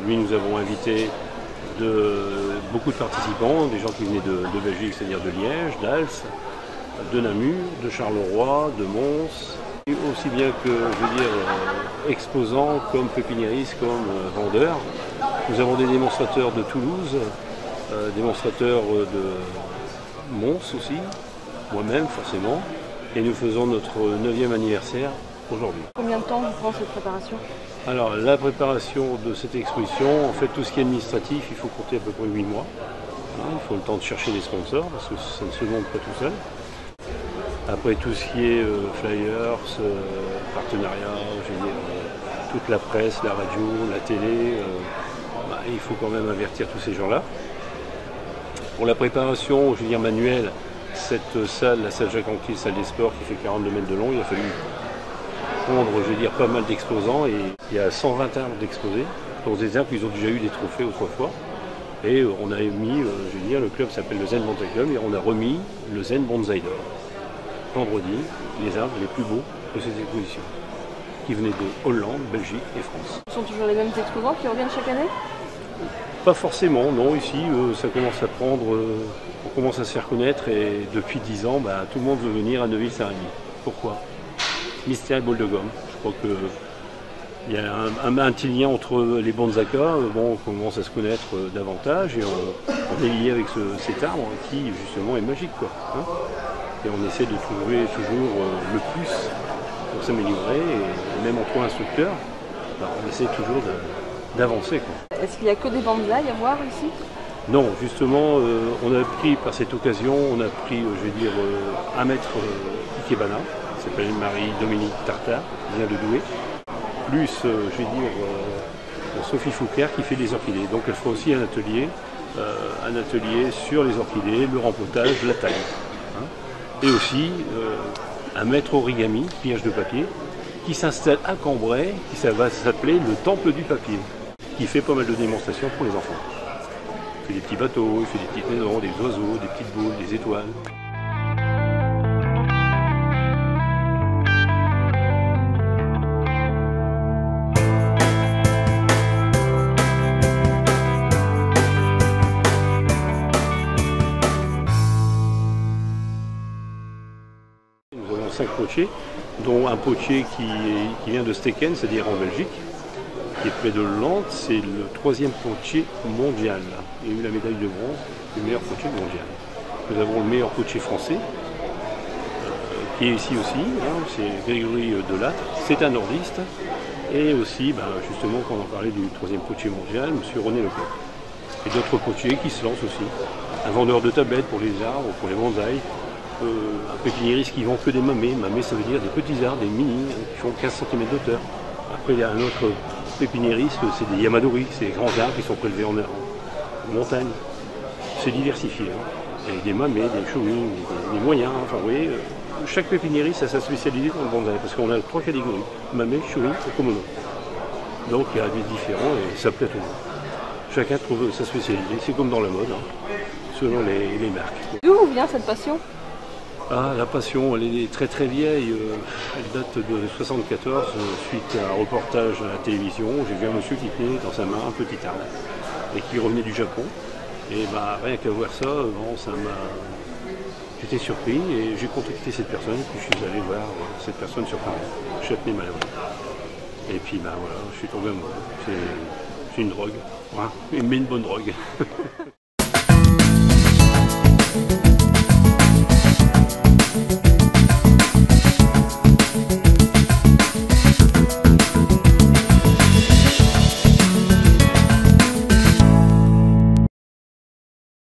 Aujourd'hui, nous avons invité beaucoup de participants, des gens qui venaient de Belgique, c'est-à-dire de Liège, d'Als, de Namur, de Charleroi, de Mons, et aussi bien que, exposants comme pépiniéristes, comme vendeurs. Nous avons des démonstrateurs de Toulouse, démonstrateurs de Mons aussi, moi-même forcément, et nous faisons notre 9e anniversaire aujourd'hui. Combien de temps vous prend cette préparation? Alors la préparation de cette exposition, en fait tout ce qui est administratif, il faut compter à peu près 8 mois. Il faut le temps de chercher des sponsors parce que ça ne se monte pas tout seul. Après tout ce qui est flyers, partenariats, toute la presse, la radio, la télé, il faut quand même avertir tous ces gens-là. Pour la préparation, manuelle, cette salle, la salle Jacques Anquetil, salle des sports qui fait 42 mètres de long, il a fallu prendre, pas mal d'exposants et il y a 120 arbres d'exposés. Donc des arbres qui ont déjà eu des trophées autrefois. Et on a mis, le club s'appelle le Zen Bonsaï Club et on a remis le Zen Bonsaï d'or. Vendredi, les arbres les plus beaux de cette exposition, qui venaient de Hollande, Belgique et France. Ce sont toujours les mêmes exposants qui reviennent chaque année? Pas forcément, non. Ici, ça commence à prendre, on commence à se faire connaître et depuis 10 ans, tout le monde veut venir à Neuville-Saint-Rémy. Pourquoi? Mystère et boule de gomme. Je crois qu'il y a un petit lien entre les bonsaïkas. On commence à se connaître davantage et on est lié avec cet arbre qui justement est magique, quoi. Et on essaie de trouver toujours le plus pour s'améliorer et même entre instructeurs, on essaie toujours d'avancer. Est-ce qu'il n'y a que des bonsaïs à voir ici? Non, justement, on a pris par cette occasion, un maître Ikebana, qui s'appelle Marie-Dominique Tartare, qui vient de Douai, plus, Sophie Foucaire qui fait des orchidées. Donc elle fera aussi un atelier sur les orchidées, le rempotage, la taille. Et aussi un maître origami, pliage de papier, qui s'installe à Cambrai, qui va s'appeler le Temple du papier, qui fait pas mal de démonstrations pour les enfants. Il fait des petits bateaux, il fait des petites maisons, des oiseaux, des petites boules, des étoiles. Nous avons 5 potiers, dont un potier qui vient de Steken, c'est-à-dire en Belgique, qui est près de Nantes. C'est le 3e potier mondial. Il a eu la médaille de bronze du meilleur potier mondial. Nous avons le meilleur potier français, qui est ici aussi, c'est Grégory Delattre, c'est un nordiste. Et aussi, justement, quand on parlait du 3e potier mondial, M. René Leclerc. Et d'autres potiers qui se lancent aussi. Un vendeur de tablettes pour les arbres, pour les bonsaïs. Un pépiniériste qui vend que des mamets. Mamets, ça veut dire des petits arbres, des mini, qui font 15 cm d'auteur. Après, il y a un autre pépiniériste, c'est des yamadori, c'est des grands arbres qui sont prélevés en montagne. C'est diversifié. Il y a des mamets, des chouines, des moyens. Vous voyez, chaque pépiniériste a sa spécialité dans le bonsaï, parce qu'on a 3 catégories, mamets, chouines et komono. Donc il y a des différents et ça plaît à tout le monde. Chacun trouve sa spécialité, c'est comme dans la mode, selon les marques. D'où vous vient cette passion? La passion, elle est très très vieille, elle date de 1974, suite à un reportage à la télévision. J'ai vu un monsieur qui tenait dans sa main un petit arbre et qui revenait du Japon. Et rien qu'à voir ça, j'étais surpris et j'ai contacté cette personne et puis je suis allé voir cette personne sur Paris, Châtenay-Malabry. Et puis voilà, je suis tombé amoureux. C'est une drogue, mais une bonne drogue.